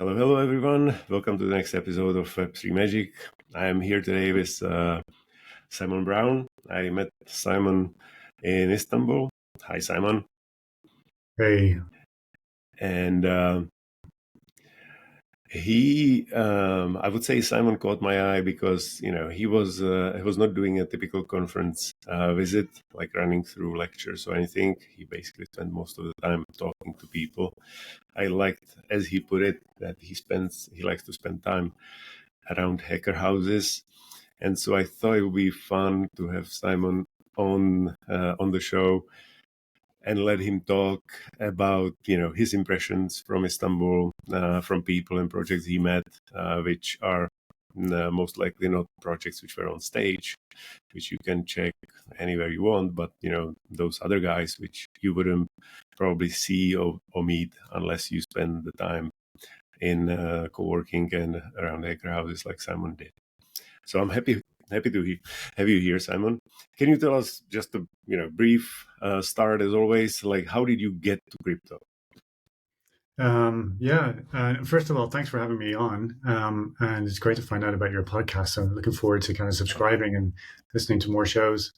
Hello, everyone. Welcome to the next episode of Web3 Magic. I am here today with Simon Brown. I met Simon in Istanbul. Hi, Simon. Hey. And I would say Simon caught my eye because he was not doing a typical conference visit, like running through lectures or anything. He basically spent most of the time talking to people. I liked, as he put it, that he likes to spend time around hacker houses, and so I thought it would be fun to have Simon on the show and let him talk about his impressions from Istanbul, from people and projects he met, which are most likely not projects which were on stage, which you can check anywhere you want, but those other guys which you wouldn't probably see or meet unless you spend the time in co-working and around hacker houses like Simon did. So I'm happy to have you here, Simon. Can you tell us just a brief start, as always, like how did you get to crypto? First of all, thanks for having me on. And it's great to find out about your podcast. So I'm looking forward to kind of subscribing and listening to more shows.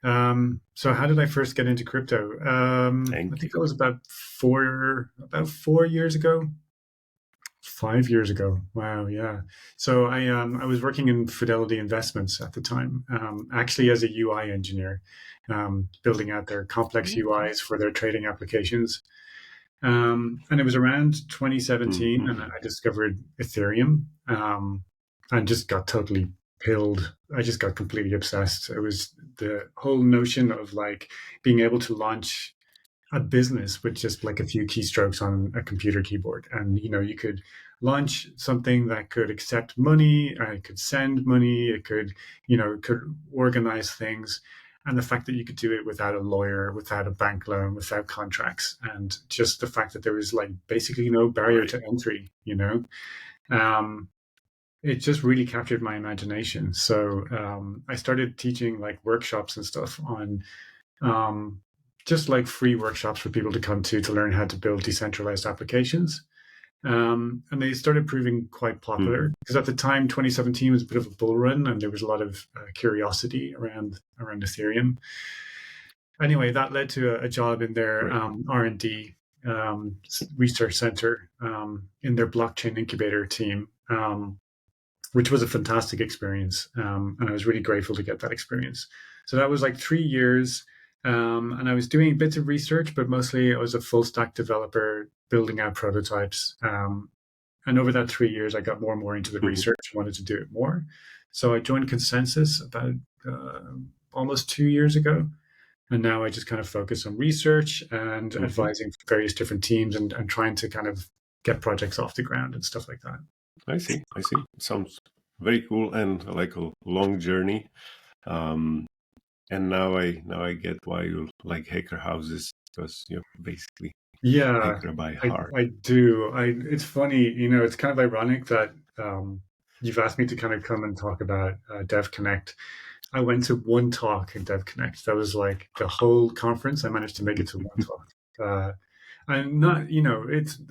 So how did I first get into crypto? I think that was about 4 years ago. 5 years ago. Wow, yeah. So I was working in Fidelity Investments at the time, actually as a UI engineer, building out their complex UIs for their trading applications. And it was around 2017, and I discovered Ethereum, and just got totally pilled. I just got completely obsessed. It was the whole notion of like being able to launch a business with just like a few keystrokes on a computer keyboard, and you could launch something that could accept money, it could send money, it could organize things, and the fact that you could do it without a lawyer, without a bank loan, without contracts, and just the fact that there was like basically no barrier to entry. It just really captured my imagination. So I started teaching like workshops and stuff on just like free workshops for people to come to learn how to build decentralized applications. And they started proving quite popular because at the time, 2017 was a bit of a bull run, and there was a lot of curiosity around Ethereum. Anyway, that led to a job in their R&D research center in their blockchain incubator team, which was a fantastic experience. And I was really grateful to get that experience. So that was like 3 years. And I was doing bits of research, but mostly I was a full stack developer building out prototypes. And over that 3 years, I got more and more into the research, wanted to do it more. So I joined Consensus about almost 2 years ago. And now I just kind of focus on research and advising various different teams and trying to kind of get projects off the ground and stuff like that. I see. Sounds very cool and like a long journey. And now I get why you like hacker houses, because you're basically hacker by heart. I do. It's funny, it's kind of ironic that you've asked me to kind of come and talk about DevConnect. I went to one talk in DevConnect. That was like the whole conference. I managed to make it to one talk. I'm not,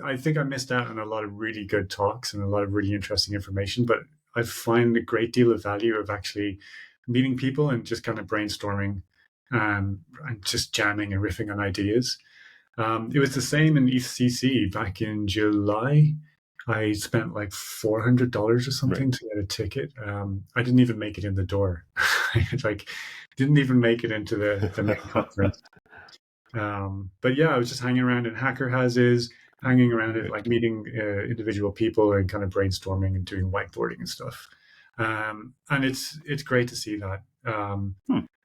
I think I missed out on a lot of really good talks and a lot of really interesting information, but I find a great deal of value of actually meeting people and just kind of brainstorming and just jamming and riffing on ideas. It was the same in ECC back in July. I spent like $400 or something to get a ticket. I didn't even make it in the door. Didn't even make it into the main conference. But yeah, I was just hanging around in hacker houses, hanging around it, like meeting individual people and kind of brainstorming and doing whiteboarding and stuff. And it's great to see that. I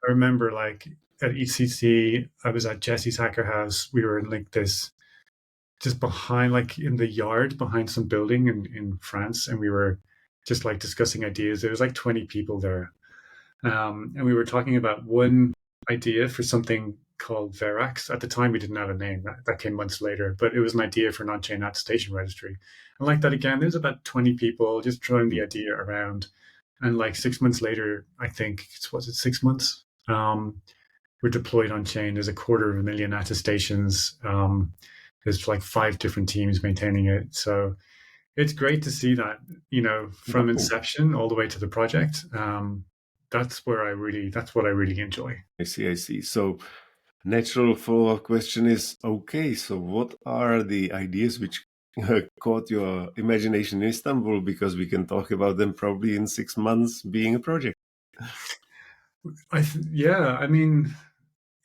remember like at ECC, I was at Jesse's Hacker House. We were in like this, just behind, like in the yard behind some building in France, and we were just like discussing ideas. There was like 20 people there, and we were talking about one idea for something called Verax. At the time, we didn't have a name. That came months later, but it was an idea for an on-chain attestation registry. And like that again, there's about 20 people just throwing the idea around. And like 6 months later, I think, was it 6 months? We're deployed on chain. There's 250,000 attestations. There's like 5 different teams maintaining it. So it's great to see that, Yeah, from cool. inception all the way to the project. That's what I really enjoy. I see, I see. So natural follow-up question is, okay, so what are the ideas which caught your imagination in Istanbul? Because we can talk about them probably in 6 months being a project. Yeah, I mean,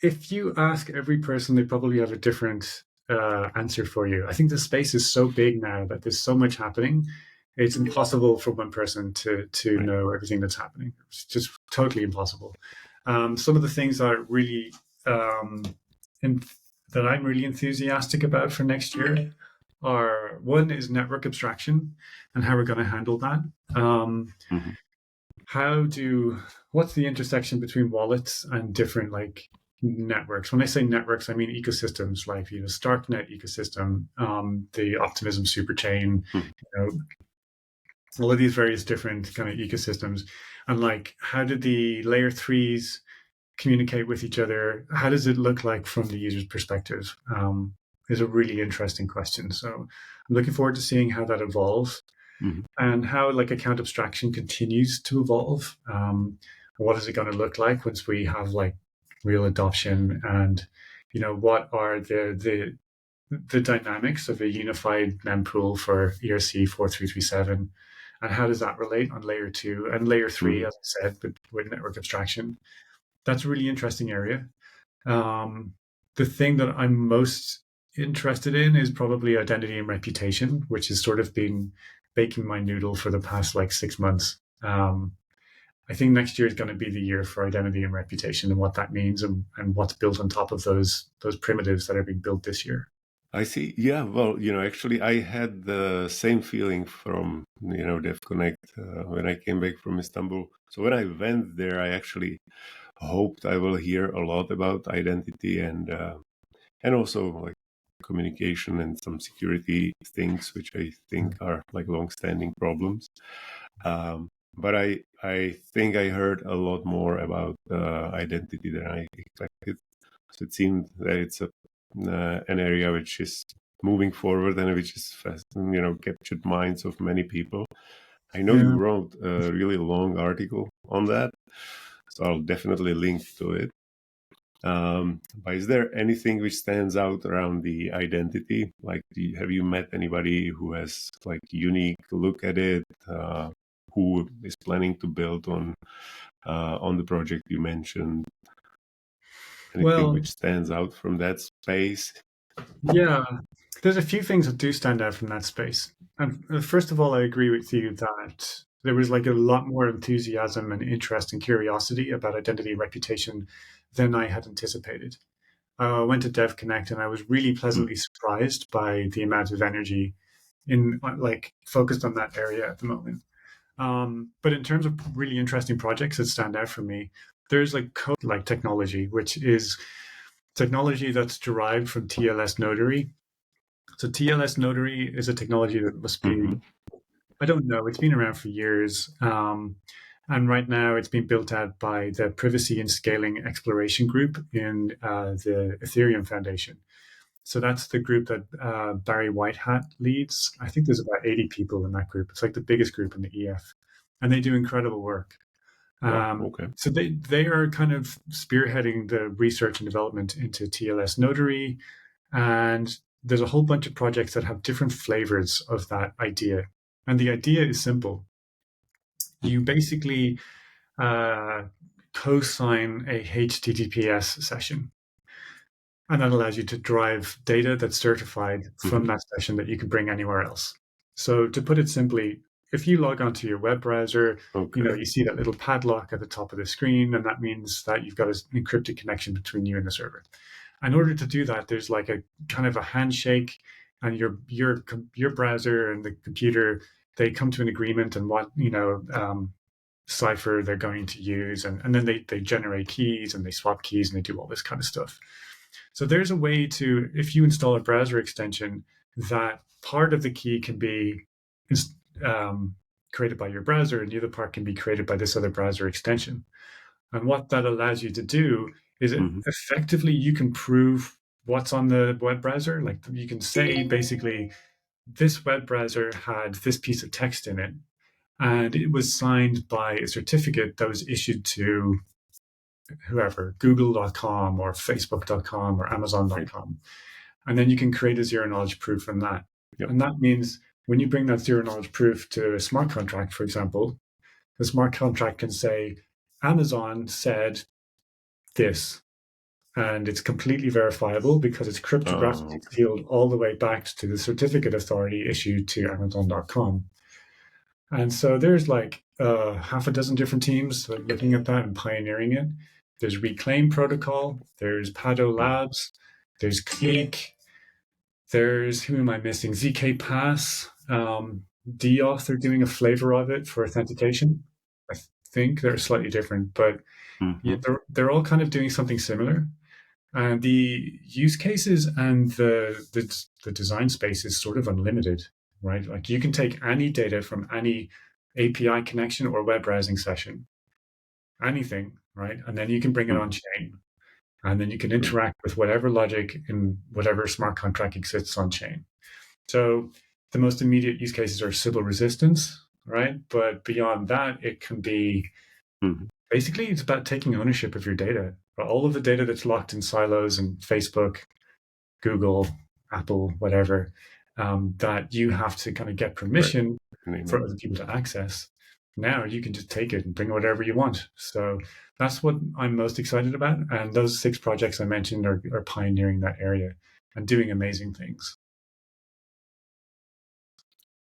if you ask every person, they probably have a different answer for you. I think the space is so big now that there's so much happening. It's impossible for one person to Right. know everything that's happening. It's just totally impossible. Some of the things that really um, in, that I'm really enthusiastic about for next year are, one is network abstraction and how we're going to handle that. Um, Mhm. how do What's the intersection between wallets and different like networks? When I say networks, I mean ecosystems like Starknet ecosystem, the Optimism superchain, Mhm. all of these various different kind of ecosystems, and like how do the layer threes communicate with each other? How does it look like from the user's perspective? Is a really interesting question. So I'm looking forward to seeing how that evolves Mhm. and how like account abstraction continues to evolve. What is it going to look like once we have like real adoption, and what are the dynamics of a unified mempool for ERC 4337, and how does that relate on layer two and layer three, Mhm. as I said, with network abstraction? That's a really interesting area. Um, the thing that I'm most interested in is probably identity and reputation, which has sort of been baking my noodle for the past like 6 months. I think next year is going to be the year for identity and reputation and what that means, and what's built on top of those primitives that are being built this year. I see. Yeah, well, actually, I had the same feeling from, DevConnect when I came back from Istanbul. So when I went there, I actually hoped I will hear a lot about identity and also like communication and some security things, which I think are like long-standing problems. But I think I heard a lot more about identity than I expected. So it seemed that it's an area which is moving forward and which is fast, captured minds of many people. I know you Yeah. wrote a really long article on that, so I'll definitely link to it. But is there anything which stands out around the identity? Like, have you met anybody who has like unique look at it? Who is planning to build on the project you mentioned? Anything Well, which stands out from that space? yeah, there's a few things that do stand out from that space. And first of all, I agree with you that there was like a lot more enthusiasm and interest and curiosity about identity and reputation than I had anticipated. I went to Devconnect and I was really Mm, pleasantly surprised by the amount of energy in like focused on that area at the moment. But in terms of really interesting projects that stand out for me, there's like code like technology, which is technology that's derived from TLS Notary. So TLS Notary is a technology that must be, mhm, I don't know, it's been around for years. And right now it's being built out by the Privacy and Scaling Exploration Group in the Ethereum Foundation. So that's the group that Barry Whitehat leads. I think there's about 80 people in that group. It's like the biggest group in the EF. And they do incredible work. wow. Okay. So they are kind of spearheading the research and development into TLS Notary, and there's a whole bunch of projects that have different flavors of that idea. And the idea is simple. You basically uh, co-sign a HTTPS session, and that allows you to drive data that's certified from Mhm. that session that you can bring anywhere else. So to put it simply, if you log onto your web browser, Okay. you see that little padlock at the top of the screen, and that means that you've got an encrypted connection between you and the server. In order to do that, there's like a kind of a handshake, and your browser and the computer, they come to an agreement on what cipher they're going to use, and then they generate keys and they swap keys and they do all this kind of stuff. So there's a way to, if you install a browser extension, that part of the key can be um, created by your browser, and the other part can be created by this other browser extension. And what that allows you to do is Mhm. effectively you can prove what's on the web browser. Like you can say basically, this web browser had this piece of text in it, and it was signed by a certificate that was issued to whoever, google.com or facebook.com or Right. amazon.com. And then you can create a zero knowledge proof from that. Yep. And that means when you bring that zero knowledge proof to a smart contract, for example, the smart contract can say, Amazon said this, and it's completely verifiable because it's cryptographically Okay. sealed all the way back to the certificate authority issued to Amazon.com. And so there's like half a dozen different teams looking at that and pioneering it. There's Reclaim Protocol, there's Pado Mm. Labs, there's Click, there's, who am I missing? ZK Pass, DAuth are doing a flavor of it for authentication. I think they're slightly different, but yeah, Mm-hmm. they're all kind of doing something similar. And the use cases and the design space is sort of unlimited, right? Like you can take any data from any API connection or web browsing session, anything, right? And then you can bring it on Mm-hmm. chain. And then you can Right. interact with whatever logic in whatever smart contract exists on chain. So the most immediate use cases are Sybil resistance, right? But beyond that, it can be Mm-hmm. basically it's about taking ownership of your data. All of the data that's locked in silos and Facebook, Google, Apple, whatever, that you have to kind of get Right. permission for Amen. other people to access. Now you can just take it and bring whatever you want. So that's what I'm most excited about. And those 6 projects I mentioned are pioneering that area and doing amazing things.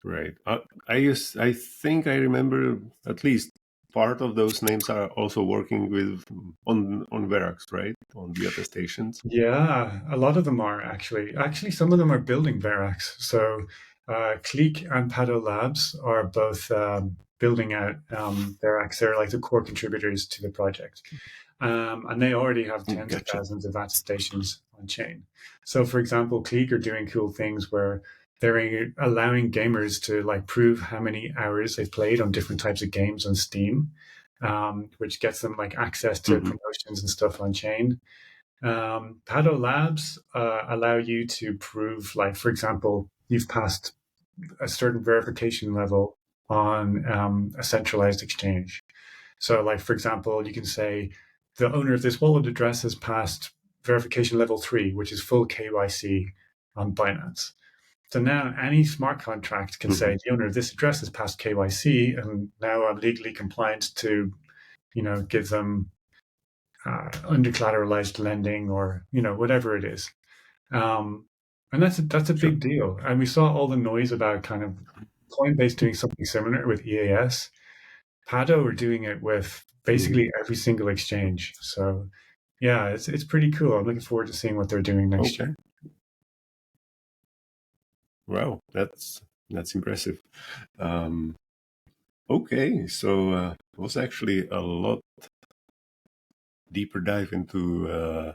Right. I think I remember at least part of those names are also working with on Verax, right? On the attestations. Yeah, a lot of them are actually. Actually, some of them are building Verax. So, Clique and Pado Labs are both building out Verax. They're like the core contributors to the project. And they already have tens of Gotcha. thousands of attestations on chain. So, for example, Clique are doing cool things where they're allowing gamers to like prove how many hours they've played on different types of games on Steam, which gets them like access to Mm-hmm. promotions and stuff on chain. Pado Labs allow you to prove, like, for example, you've passed a certain verification level on a centralized exchange. So, like, for example, you can say the owner of this wallet address has passed verification level 3, which is full KYC on Binance. So now any smart contract can Mm-hmm. say the owner of this address has passed KYC, and now I'm legally compliant to, give them under collateralized lending or whatever it is. Um, and that's a Sure. big deal. And we saw all the noise about kind of Coinbase doing something similar with EAS. Pado are doing it with Mm-hmm. basically every single exchange. So yeah, it's pretty cool. I'm looking forward to seeing what they're doing next year. Okay. Wow, that's impressive. Um, okay, so it was actually a lot deeper dive into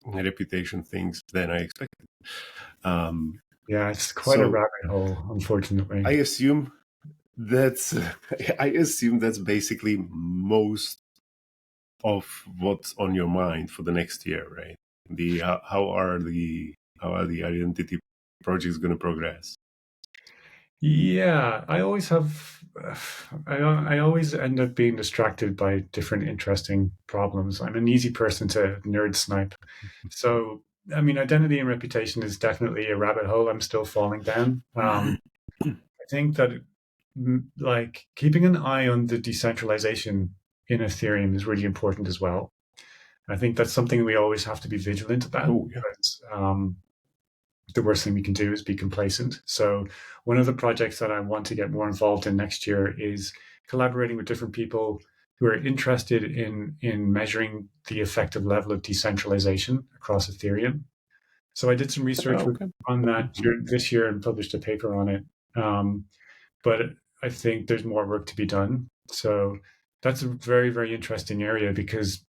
reputation things than I expected. Um, Yeah, it's quite a so rabbit hole, unfortunately. I assume that's I assume that's basically most of what's on your mind for the next year, right? The how are the identity projects going to progress? Yeah, I always have. I always end up being distracted by different interesting problems. I'm an easy person to nerd snipe. So, I mean, identity and reputation is definitely a rabbit hole I'm still falling down. I think that like keeping an eye on the decentralization in Ethereum is really important as well. I think that's something we always have to be vigilant about Oh yeah. because the worst thing we can do is be complacent. So one of the projects that I want to get more involved in next year is collaborating with different people who are interested in measuring the effective level of decentralization across Ethereum. So I did some research Okay. on that Mhm. this year and published a paper on it. But I think there's more work to be done. So that's a very, very interesting area because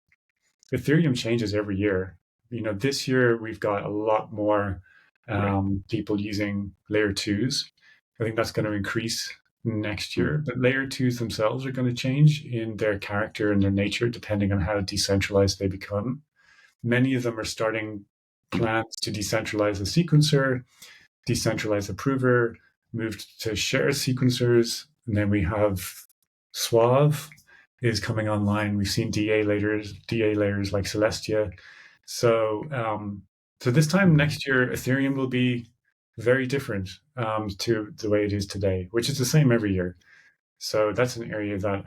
Ethereum changes every year. This year we've got a lot more Right. people using layer twos. I think that's going to increase next Mm. year, but layer twos themselves are going to change in their character and their nature depending on how decentralized they become. Many of them are starting plans to decentralize the sequencer. decentralized approver, moved to shared sequencers, and then we have Suave is coming online. We've seen DA layers like Celestia. So, so this time next year, Ethereum will be very different to the way it is today, which is the same every year. So that's an area that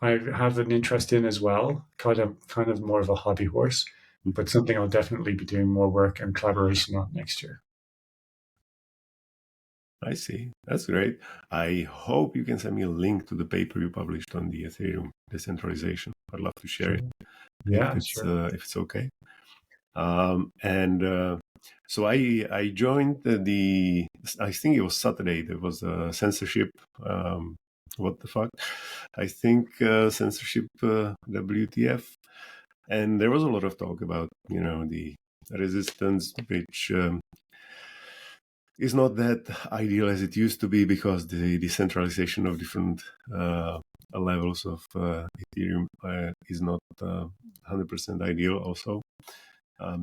I have an interest in as well, kind of more of a hobby horse, but something I'll definitely be doing more work and collaboration on next year. I see. That's great. I hope you can send me a link to the paper you published on the Ethereum decentralization. I'd love to share it. Yeah, if it's okay. So I joined the. I think it was Saturday. There was a censorship. What the fuck? I think censorship WTF, and there was a lot of talk about the resistance, which is not that ideal as it used to be because the decentralization of different levels of Ethereum is not 100% ideal also.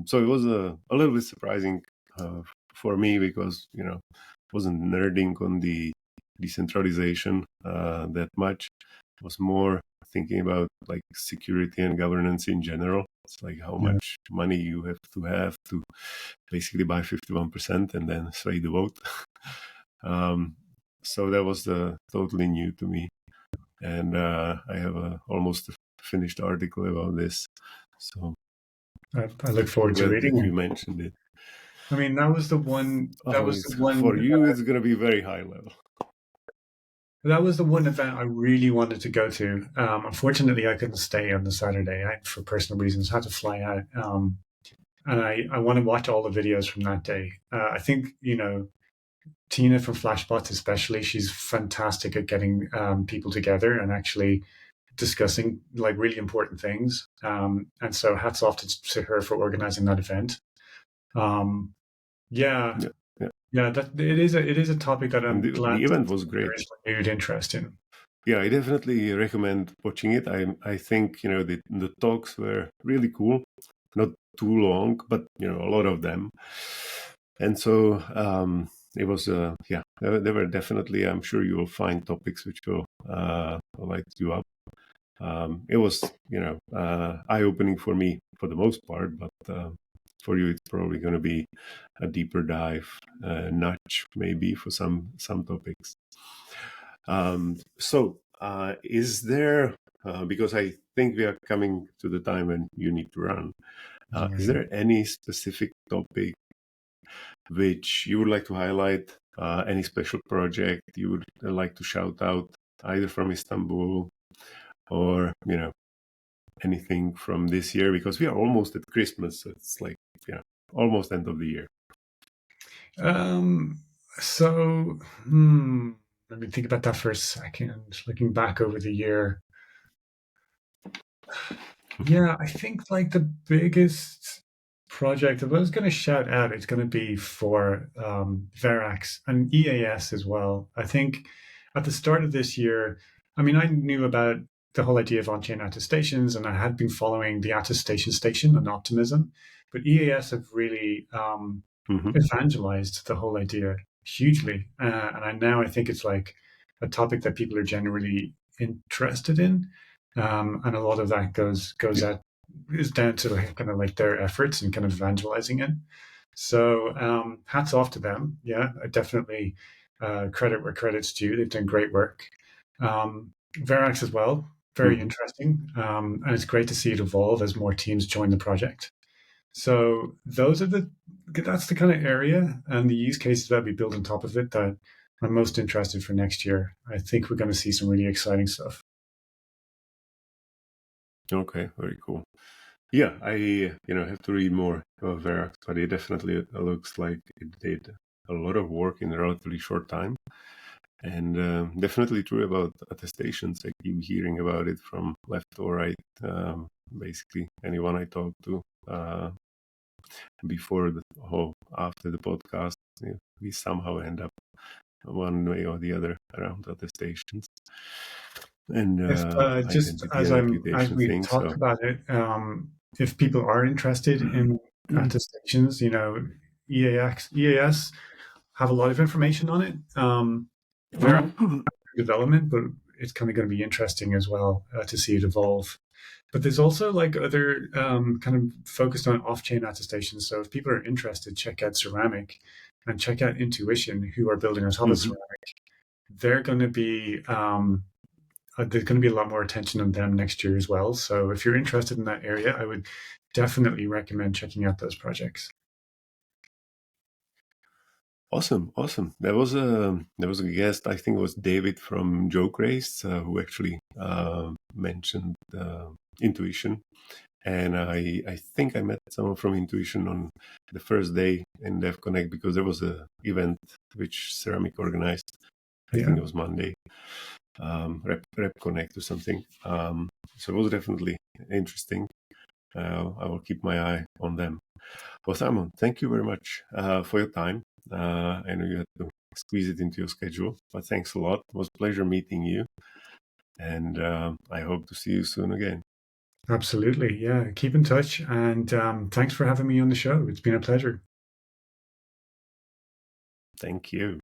So it was a little bit surprising for me because, wasn't nerding on the decentralization that much. I was more thinking about like security and governance in general. It's like how much money you have to basically buy 51% and then sway the vote. So that was totally new to me. And I have almost a finished article about this. So I look forward to reading it. You mentioned it. I mean, that was the one. For you, it's going to be very high level. That was the one event I really wanted to go to. Unfortunately, I couldn't stay on the Saturday for personal reasons. I had to fly out, and I want to watch all the videos from that day. I think Tina from Flashbots, especially, she's fantastic at getting people together and actually discussing like really important things. And so, hats off to her for organizing that event. Yeah, that it is a topic that I'm glad the event was great. There is renewed interest in. Yeah, I definitely recommend watching it. I think the talks were really cool, not too long, but a lot of them, and so it was there were definitely, I'm sure you will find topics which will light you up. It was eye-opening for me for the most part, but for you, it's probably going to be a deeper dive, nudge maybe for some topics. So is there, because I think we are coming to the time when you need to run, is there any specific topic which you would like to highlight, any special project you would like to shout out, either from Istanbul or, anything from this year? Because we are almost at Christmas, so it's like, almost end of the year. So, let me think about that for a second. Looking back over the year. Yeah, I think like the biggest project, if I was going to shout out, it's going to be for Verax and EAS as well. I think at the start of this year, I mean, I knew about the whole idea of on-chain attestations, and I had been following the attestation station and optimism, but EAS have really evangelized the whole idea hugely, and now I think it's like a topic that people are generally interested in, and a lot of that is down to like, kind of like their efforts and kind of evangelizing it. So hats off to them. Yeah, I definitely credit where credit's due. They've done great work. Verax as well, very interesting, and it's great to see it evolve as more teams join the project. So that's the kind of area and the use cases that we build on top of it that I'm most interested for next year. I think we're going to see some really exciting stuff. Okay, very cool. Yeah, I have to read more of Verax, but it definitely looks like it did a lot of work in a relatively short time. And definitely true about attestations. I keep hearing about it from left or right. Basically, anyone I talk to before after the podcast, we somehow end up one way or the other around attestations. And just as we talked about it, if people are interested in attestations, EAS have a lot of information on it. They're in development, but it's kind of going to be interesting as well to see it evolve. But there's also like other kind of focused on off-chain attestations. So if people are interested, check out Ceramic and check out Intuition, who are building on top of Mhm. Ceramic. They're going to be there's going to be a lot more attention on them next year as well. So if you're interested in that area, I would definitely recommend checking out those projects. Awesome, awesome. There was a guest. I think it was David from Joke Race who actually mentioned Intuition, and I think I met someone from Intuition on the first day in Devconnect because there was a event which Ceramic organized. I Yeah, think it was Monday, Rep Connect or something. So it was definitely interesting. I will keep my eye on them. Well, Simon, thank you very much for your time. I know you had to squeeze it into your schedule, but thanks a lot. It was a pleasure meeting you, and I hope to see you soon again. absolutely. Yeah, keep in touch. And thanks for having me on the show. It's been a pleasure. Thank you.